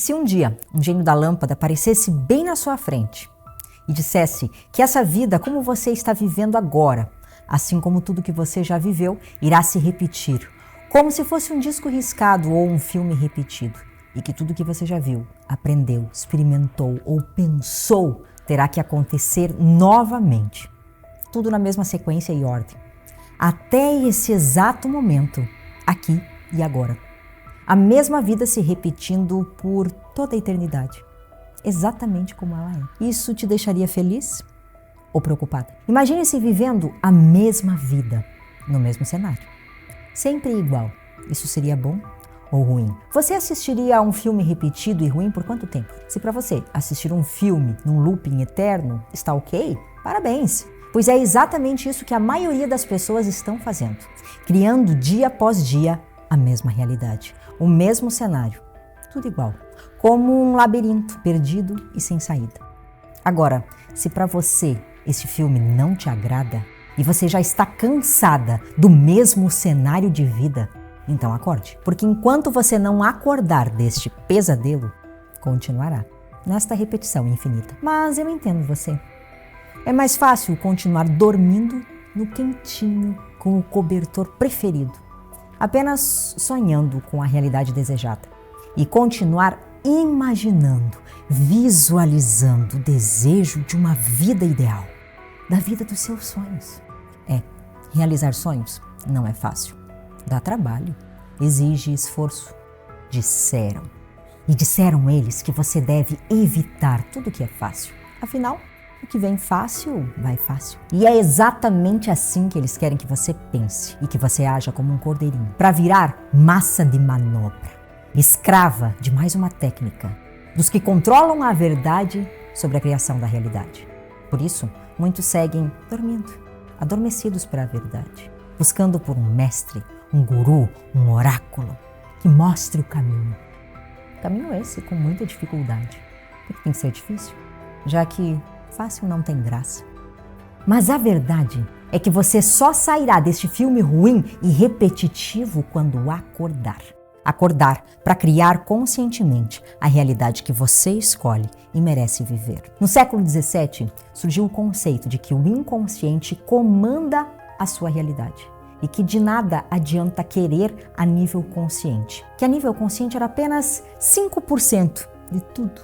se um dia um gênio da lâmpada aparecesse bem na sua frente e dissesse que essa vida, como você está vivendo agora, assim como tudo que você já viveu, irá se repetir, como se fosse um disco riscado ou um filme repetido, e que tudo que você já viu, aprendeu, experimentou ou pensou terá que acontecer novamente, tudo na mesma sequência e ordem, até esse exato momento, aqui e agora. A mesma vida se repetindo por toda a eternidade, exatamente como ela é. Isso te deixaria feliz ou preocupada? Imagine-se vivendo a mesma vida, no mesmo cenário, sempre igual. Isso seria bom ou ruim? Você assistiria a um filme repetido e ruim por quanto tempo? Se para você assistir um filme num looping eterno está ok, parabéns! Pois é exatamente isso que a maioria das pessoas estão fazendo, criando dia após dia a mesma realidade, o mesmo cenário, tudo igual, como um labirinto perdido e sem saída. Agora, se para você esse filme não te agrada e você já está cansada do mesmo cenário de vida, então acorde, porque enquanto você não acordar deste pesadelo, continuará nesta repetição infinita. Mas eu entendo você. É mais fácil continuar dormindo no quentinho com o cobertor preferido, apenas sonhando com a realidade desejada e continuar imaginando, visualizando o desejo de uma vida ideal, da vida dos seus sonhos. Realizar sonhos não é fácil, dá trabalho, exige esforço. Disseram eles que você deve evitar tudo que é fácil, afinal, o que vem fácil, vai fácil. E é exatamente assim que eles querem que você pense e que você haja como um cordeirinho, para virar massa de manobra, escrava de mais uma técnica, dos que controlam a verdade sobre a criação da realidade. Por isso, muitos seguem dormindo, adormecidos para a verdade, buscando por um mestre, um guru, um oráculo, que mostre o caminho. Caminho esse com muita dificuldade, porque tem que ser difícil, já que fácil não tem graça. Mas a verdade é que você só sairá deste filme ruim e repetitivo quando acordar. Acordar para criar conscientemente a realidade que você escolhe e merece viver. No século XVII, surgiu o conceito de que o inconsciente comanda a sua realidade e que de nada adianta querer a nível consciente, que a nível consciente era apenas 5% de tudo.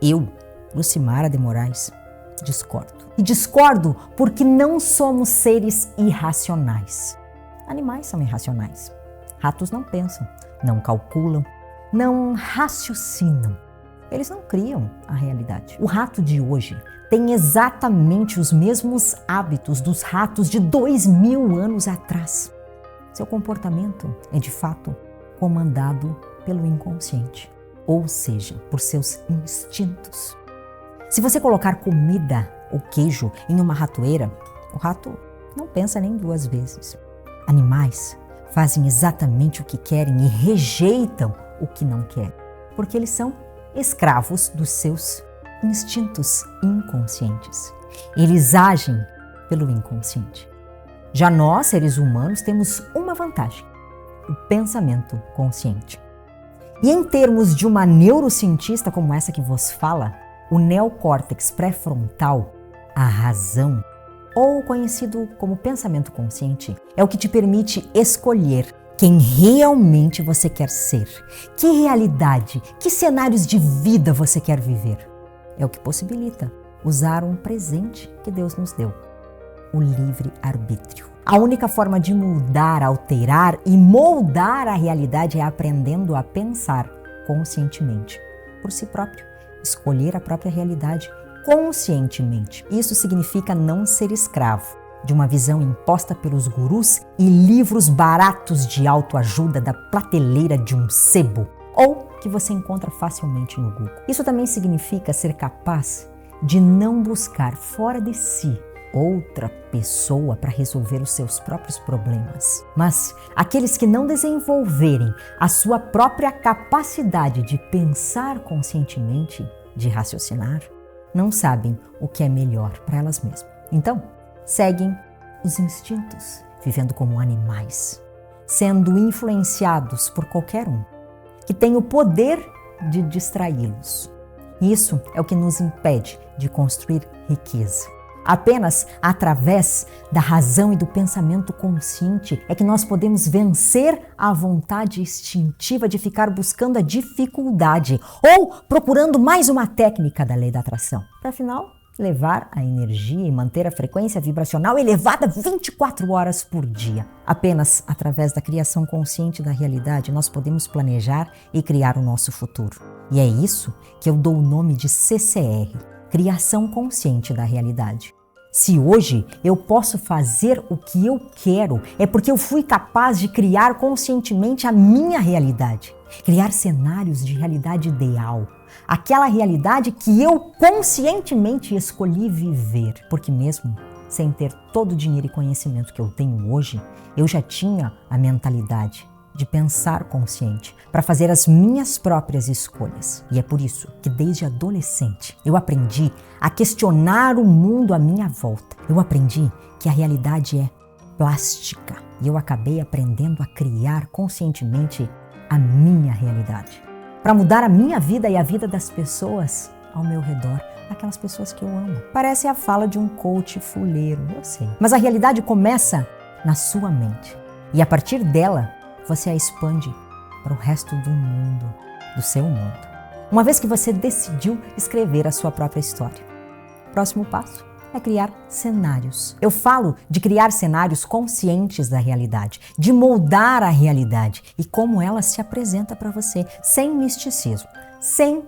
Eu, Lucimara de Moraes, discordo. E discordo porque não somos seres irracionais. Animais são irracionais. Ratos não pensam, não calculam, não raciocinam. Eles não criam a realidade. O rato de hoje tem exatamente os mesmos hábitos dos ratos de 2000 anos atrás. Seu comportamento é, de fato, comandado pelo inconsciente, ou seja, por seus instintos. Se você colocar comida ou queijo em uma ratoeira, o rato não pensa nem duas vezes. Animais fazem exatamente o que querem e rejeitam o que não querem, porque eles são escravos dos seus instintos inconscientes. Eles agem pelo inconsciente. Já nós, seres humanos, temos uma vantagem: o pensamento consciente. E em termos de uma neurocientista como essa que vos fala, o neocórtex pré-frontal, a razão, ou conhecido como pensamento consciente, é o que te permite escolher quem realmente você quer ser, que realidade, que cenários de vida você quer viver. É o que possibilita usar um presente que Deus nos deu, o livre-arbítrio. A única forma de mudar, alterar e moldar a realidade é aprendendo a pensar conscientemente, por si próprio. Escolher a própria realidade conscientemente. Isso significa não ser escravo de uma visão imposta pelos gurus e livros baratos de autoajuda da prateleira de um sebo, ou que você encontra facilmente no Google. Isso também significa ser capaz de não buscar fora de si outra pessoa para resolver os seus próprios problemas. Mas aqueles que não desenvolverem a sua própria capacidade de pensar conscientemente, de raciocinar, não sabem o que é melhor para elas mesmas. Então, seguem os instintos, vivendo como animais, sendo influenciados por qualquer um, que tem o poder de distraí-los. Isso é o que nos impede de construir riqueza. Apenas através da razão e do pensamento consciente é que nós podemos vencer a vontade instintiva de ficar buscando a dificuldade ou procurando mais uma técnica da lei da atração. Para afinal, levar a energia e manter a frequência vibracional elevada 24 horas por dia. Apenas através da criação consciente da realidade nós podemos planejar e criar o nosso futuro. E é isso que eu dou o nome de CCR, Criação Consciente da Realidade. Se hoje eu posso fazer o que eu quero, é porque eu fui capaz de criar conscientemente a minha realidade. Criar cenários de realidade ideal. Aquela realidade que eu conscientemente escolhi viver. Porque mesmo sem ter todo o dinheiro e conhecimento que eu tenho hoje, eu já tinha a mentalidade de pensar consciente, para fazer as minhas próprias escolhas. E é por isso que desde adolescente eu aprendi a questionar o mundo à minha volta. Eu aprendi que a realidade é plástica e eu acabei aprendendo a criar conscientemente a minha realidade. Para mudar a minha vida e a vida das pessoas ao meu redor, aquelas pessoas que eu amo. Parece a fala de um coach fuleiro, eu sei. Mas a realidade começa na sua mente. E a partir dela, você a expande para o resto do mundo, do seu mundo. Uma vez que você decidiu escrever a sua própria história. O próximo passo é criar cenários. Eu falo de criar cenários conscientes da realidade, de moldar a realidade e como ela se apresenta para você, sem misticismo, sem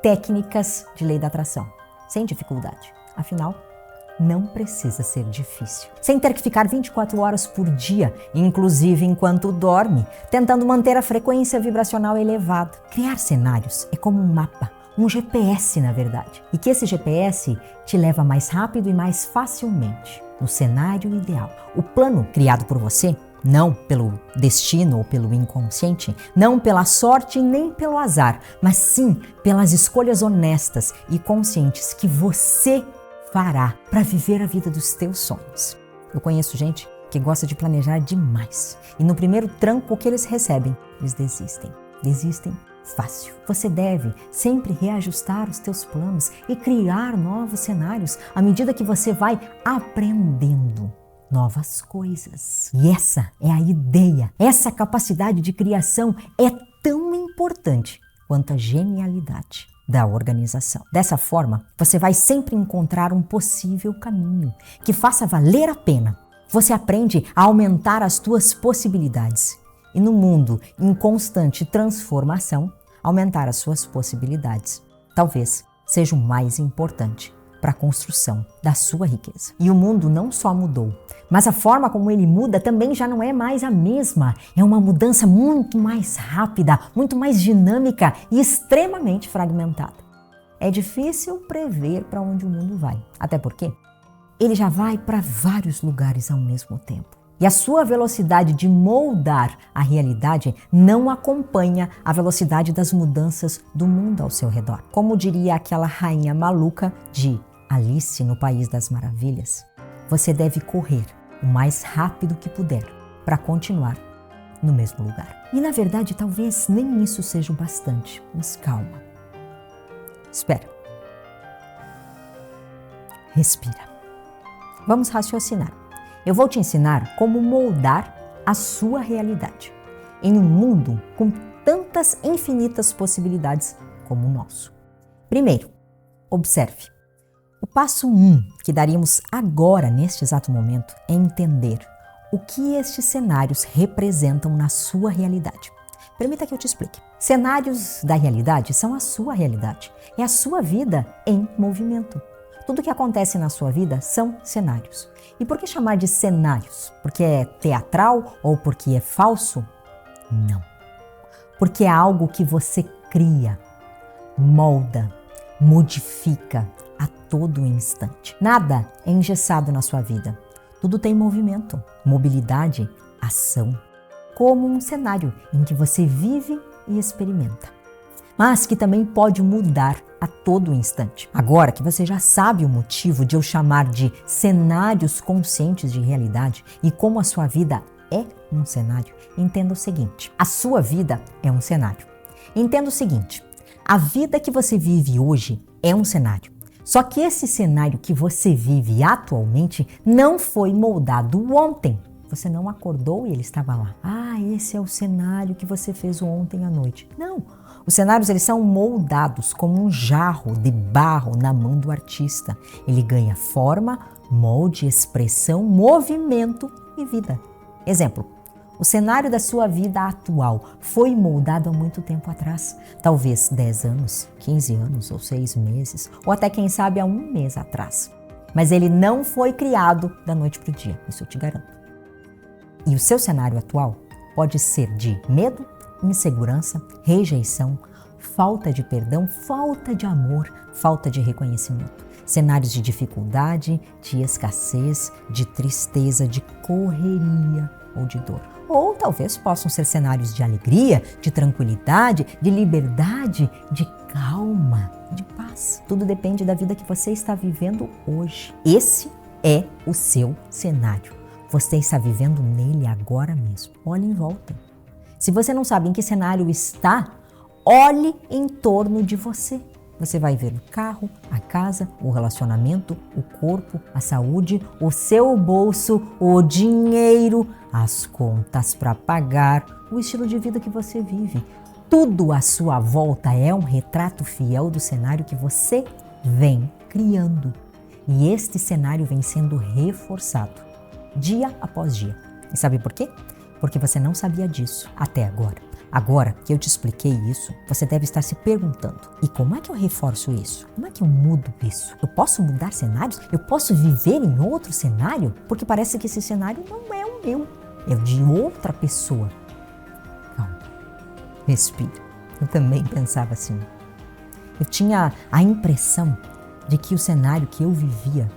técnicas de lei da atração, sem dificuldade. Afinal, não precisa ser difícil. Sem ter que ficar 24 horas por dia, inclusive enquanto dorme, tentando manter a frequência vibracional elevada. Criar cenários é como um mapa, um GPS na verdade. E que esse GPS te leva mais rápido e mais facilmente no cenário ideal. O plano criado por você, não pelo destino ou pelo inconsciente, não pela sorte nem pelo azar, mas sim pelas escolhas honestas e conscientes que você fará para viver a vida dos teus sonhos. Eu conheço gente que gosta de planejar demais e no primeiro tranco que eles recebem, eles desistem. Desistem fácil. Você deve sempre reajustar os teus planos e criar novos cenários à medida que você vai aprendendo novas coisas. E essa é a ideia. Essa capacidade de criação é tão importante quanto a genialidade da organização. Dessa forma, você vai sempre encontrar um possível caminho que faça valer a pena. Você aprende a aumentar as tuas possibilidades. E no mundo em constante transformação, aumentar as suas possibilidades talvez seja o mais importante para a construção da sua riqueza. E o mundo não só mudou, mas a forma como ele muda também já não é mais a mesma. É uma mudança muito mais rápida, muito mais dinâmica e extremamente fragmentada. É difícil prever para onde o mundo vai, até porque ele já vai para vários lugares ao mesmo tempo. E a sua velocidade de moldar a realidade não acompanha a velocidade das mudanças do mundo ao seu redor. Como diria aquela rainha maluca de Alice no País das Maravilhas, você deve correr o mais rápido que puder para continuar no mesmo lugar. E na verdade, talvez nem isso seja o bastante, mas calma. Espera. Respira. Vamos raciocinar. Eu vou te ensinar como moldar a sua realidade em um mundo com tantas infinitas possibilidades como o nosso. Primeiro, observe. O passo 1 que daríamos agora, neste exato momento, é entender o que estes cenários representam na sua realidade. Permita que eu te explique. Cenários da realidade são a sua realidade. É a sua vida em movimento. Tudo que acontece na sua vida são cenários. E por que chamar de cenários? Porque é teatral ou porque é falso? Não. Porque é algo que você cria, molda, modifica a todo instante. Nada é engessado na sua vida. Tudo tem movimento, mobilidade, ação. Como um cenário em que você vive e experimenta. Mas que também pode mudar a todo instante. Agora que você já sabe o motivo de eu chamar de cenários conscientes de realidade e como a sua vida é um cenário, entenda o seguinte. A sua vida é um cenário. Entenda o seguinte. A vida que você vive hoje é um cenário. Só que esse cenário que você vive atualmente não foi moldado ontem. Você não acordou e ele estava lá. Ah, esse é o cenário que você fez ontem à noite. Não. Os cenários, eles são moldados como um jarro de barro na mão do artista. Ele ganha forma, molde, expressão, movimento e vida. Exemplo. O cenário da sua vida atual foi moldado há muito tempo atrás. Talvez 10 anos, 15 anos ou 6 meses, ou até quem sabe há 1 mês atrás. Mas ele não foi criado da noite para o dia, isso eu te garanto. E o seu cenário atual pode ser de medo, insegurança, rejeição, falta de perdão, falta de amor, falta de reconhecimento. Cenários de dificuldade, de escassez, de tristeza, de correria ou de dor. Ou talvez possam ser cenários de alegria, de tranquilidade, de liberdade, de calma, de paz. Tudo depende da vida que você está vivendo hoje. Esse é o seu cenário. Você está vivendo nele agora mesmo. Olhe em volta. Se você não sabe em que cenário está, olhe em torno de você. Você vai ver o carro, a casa, o relacionamento, o corpo, a saúde, o seu bolso, o dinheiro, as contas para pagar, o estilo de vida que você vive. Tudo à sua volta é um retrato fiel do cenário que você vem criando. E este cenário vem sendo reforçado, dia após dia. E sabe por quê? Porque você não sabia disso até agora. Agora que eu te expliquei isso, você deve estar se perguntando: e como é que eu reforço isso? Como é que eu mudo isso? Eu posso mudar cenários? Eu posso viver em outro cenário? Porque parece que esse cenário não é o meu, é o de outra pessoa. Calma, respira. Eu também pensava assim. Eu tinha a impressão de que o cenário que eu vivia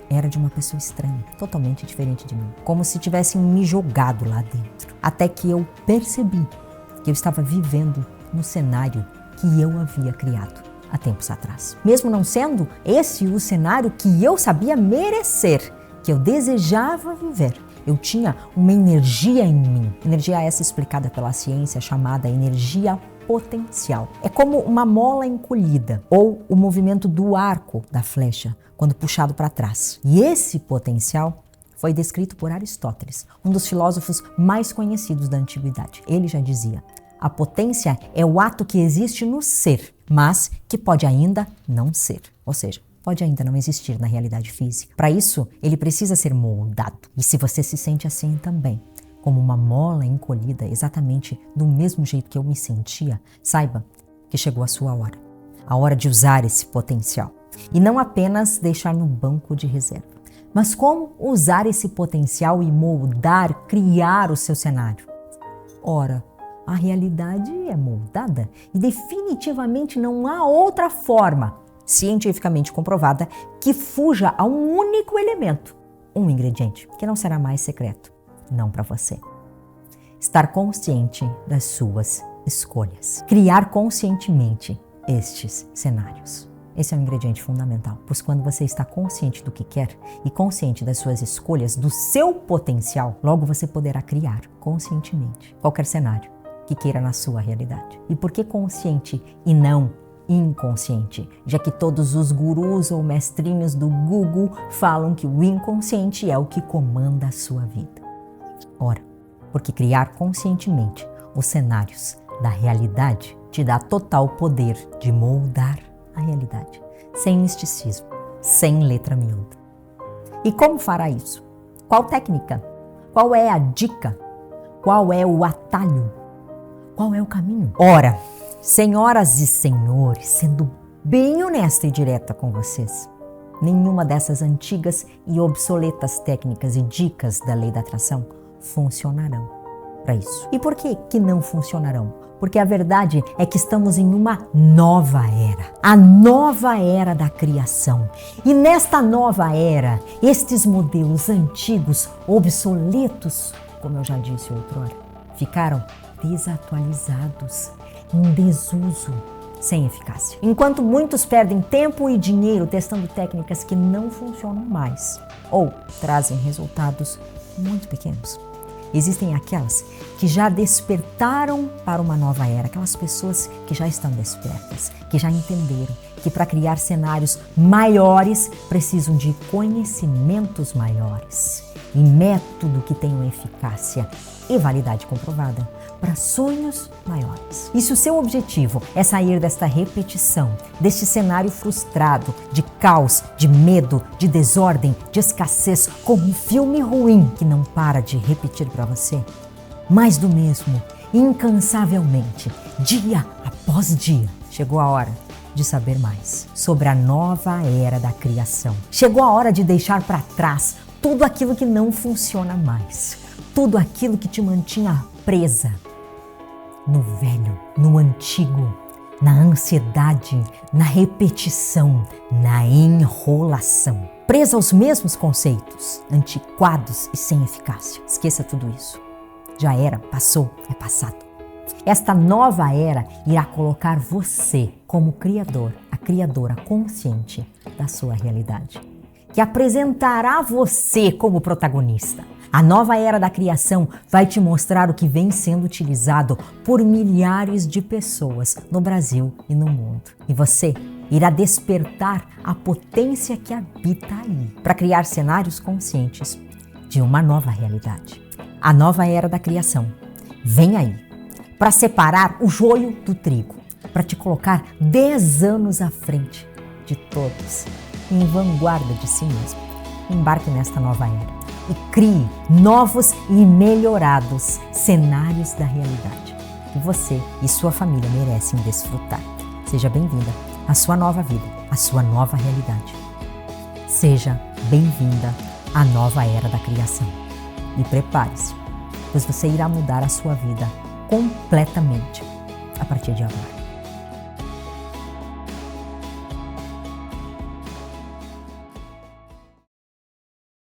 era de uma pessoa estranha, totalmente diferente de mim. Como se tivessem me jogado lá dentro. Até que eu percebi que eu estava vivendo no cenário que eu havia criado há tempos atrás. Mesmo não sendo esse o cenário que eu sabia merecer, que eu desejava viver. Eu tinha uma energia em mim, energia essa explicada pela ciência chamada energia potencial. É como uma mola encolhida ou o movimento do arco da flecha quando puxado para trás. E esse potencial foi descrito por Aristóteles, um dos filósofos mais conhecidos da antiguidade. Ele já dizia: a potência é o ato que existe no ser, mas que pode ainda não ser. Ou seja, pode ainda não existir na realidade física. Para isso, ele precisa ser moldado. E se você se sente assim também, como uma mola encolhida, exatamente do mesmo jeito que eu me sentia, saiba que chegou a sua hora. A hora de usar esse potencial. E não apenas deixar no banco de reserva. Mas como usar esse potencial e moldar, criar o seu cenário? Ora, a realidade é moldada e definitivamente não há outra forma, cientificamente comprovada, que fuja a um único elemento, um ingrediente, que não será mais secreto, não para você. Estar consciente das suas escolhas. Criar conscientemente estes cenários. Esse é um ingrediente fundamental, pois quando você está consciente do que quer e consciente das suas escolhas, do seu potencial, logo você poderá criar conscientemente qualquer cenário que queira na sua realidade. E por que consciente e não inconsciente? Já que todos os gurus ou mestrinhos do Google falam que o inconsciente é o que comanda a sua vida. Ora, porque criar conscientemente os cenários da realidade te dá total poder de moldar a realidade, sem misticismo, sem letra miúda. E como fará isso? Qual técnica? Qual é a dica? Qual é o atalho? Qual é o caminho? Ora, senhoras e senhores, sendo bem honesta e direta com vocês, nenhuma dessas antigas e obsoletas técnicas e dicas da lei da atração funcionarão para isso. E por que não funcionarão? Porque a verdade é que estamos em uma nova era, a nova era da criação. E nesta nova era, estes modelos antigos, obsoletos, como eu já disse outrora, ficaram desatualizados, em desuso, sem eficácia. Enquanto muitos perdem tempo e dinheiro testando técnicas que não funcionam mais ou trazem resultados muito pequenos. Existem aquelas que já despertaram para uma nova era, aquelas pessoas que já estão despertas, que já entenderam que para criar cenários maiores precisam de conhecimentos maiores e método que tenham eficácia e validade comprovada para sonhos maiores. E se o seu objetivo é sair desta repetição, deste cenário frustrado, de caos, de medo, de desordem, de escassez, como um filme ruim que não para de repetir para você, mais do mesmo, incansavelmente, dia após dia, chegou a hora de saber mais sobre a nova era da criação. Chegou a hora de deixar para trás tudo aquilo que não funciona mais, tudo aquilo que te mantinha presa no velho, no antigo, na ansiedade, na repetição, na enrolação. Presa aos mesmos conceitos, antiquados e sem eficácia. Esqueça tudo isso. Já era, passou, é passado. Esta nova era irá colocar você como criador, a criadora consciente da sua realidade, que apresentará você como protagonista. A nova era da criação vai te mostrar o que vem sendo utilizado por milhares de pessoas no Brasil e no mundo. E você irá despertar a potência que habita aí para criar cenários conscientes de uma nova realidade. A nova era da criação vem aí para separar o joio do trigo, para te colocar 10 anos à frente de todos, em vanguarda de si mesmo. Embarque nesta nova era e crie novos e melhorados cenários da realidade que você e sua família merecem desfrutar. Seja bem-vinda à sua nova vida, à sua nova realidade. Seja bem-vinda à nova era da criação. E prepare-se, pois você irá mudar a sua vida completamente a partir de agora.